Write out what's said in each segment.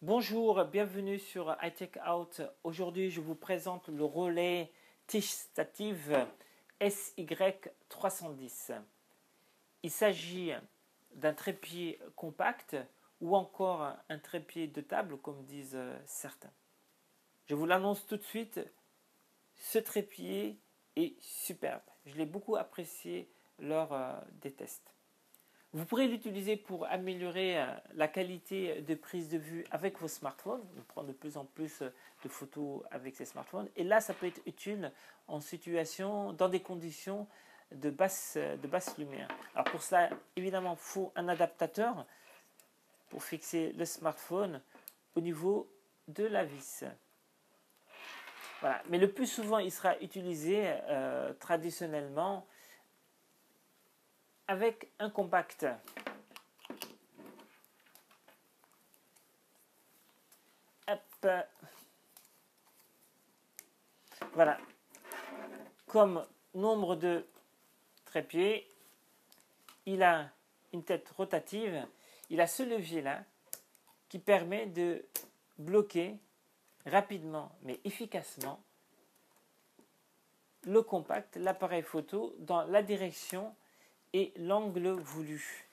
Bonjour, bienvenue sur iTech Out. Aujourd'hui, je vous présente le relais tige stative SY310. Il s'agit d'un trépied compact ou encore un trépied de table, comme disent certains. Je vous l'annonce tout de suite, ce trépied est superbe. Je l'ai beaucoup apprécié lors des tests. Vous pourrez l'utiliser pour améliorer la qualité de prise de vue avec vos smartphones. On prend de plus en plus de photos avec ces smartphones. Et là, ça peut être utile en situation, dans des conditions de basse lumière. Alors pour cela, évidemment, il faut un adaptateur pour fixer le smartphone au niveau de la vis. Voilà. Mais le plus souvent, il sera utilisé traditionnellement avec un compact. Hop. Voilà. Comme nombre de trépieds, il a une tête rotative. Il a ce levier-là qui permet de bloquer rapidement mais efficacement le compact, l'appareil photo, dans la direction et l'angle voulu.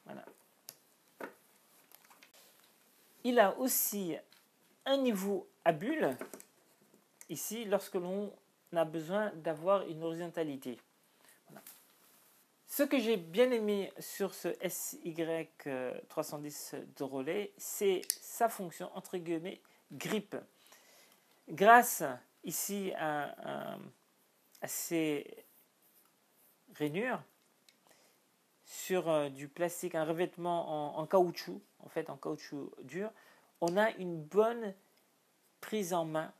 Voilà. Il a aussi un niveau à bulle, ici, lorsque l'on a besoin d'avoir une horizontalité. Voilà. Ce que j'ai bien aimé sur ce SY310 de relais, c'est sa fonction, entre guillemets, grip. Grâce ici à ces rainures, sur du plastique, un revêtement en caoutchouc, en fait en caoutchouc dur, on a une bonne prise en main.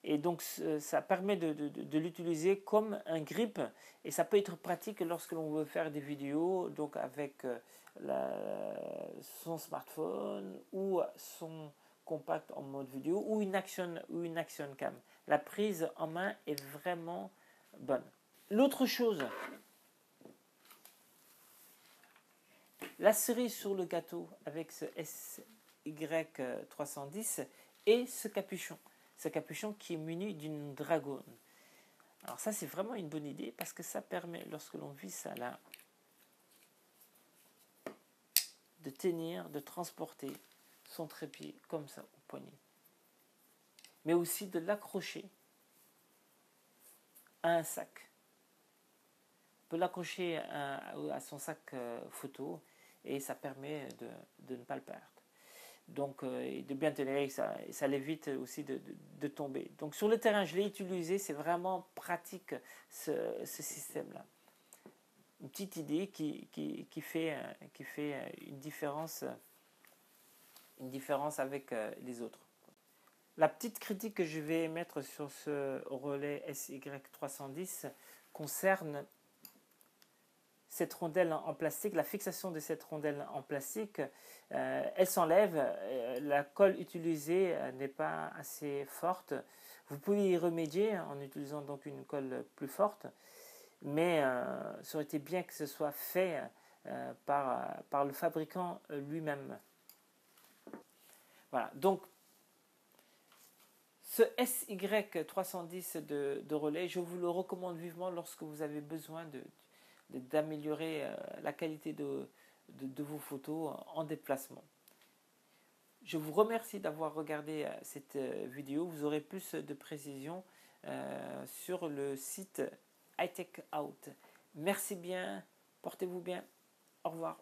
Et donc ça permet de l'utiliser comme un grip et ça peut être pratique lorsque l'on veut faire des vidéos donc avec son smartphone ou son compact en mode vidéo ou une action cam. La prise en main est vraiment bonne. L'autre chose, la cerise sur le gâteau avec ce SY310 et ce capuchon. Ce capuchon qui est muni d'une dragonne. Alors ça, c'est vraiment une bonne idée parce que ça permet, lorsque l'on vit ça là, de tenir, de transporter son trépied comme ça au poignet. Mais aussi de l'accrocher à un sac. On peut l'accrocher à son sac photo et ça permet de ne pas le perdre. Donc de bien tenir, ça l'évite aussi de tomber. Donc sur le terrain, je l'ai utilisé, c'est vraiment pratique ce système-là. Une petite idée qui fait une différence avec les autres. La petite critique que je vais mettre sur ce relais SY310 concerne cette rondelle en plastique, la fixation de cette rondelle en plastique, elle s'enlève, la colle utilisée n'est pas assez forte. Vous pouvez y remédier en utilisant donc une colle plus forte, mais ça aurait été bien que ce soit fait par le fabricant lui-même. Voilà, donc ce SY310 de relais, je vous le recommande vivement lorsque vous avez besoin d'améliorer la qualité de vos photos en déplacement. Je vous remercie d'avoir regardé cette vidéo. Vous aurez plus de précisions sur le site iTech Out. Merci bien, portez-vous bien, au revoir.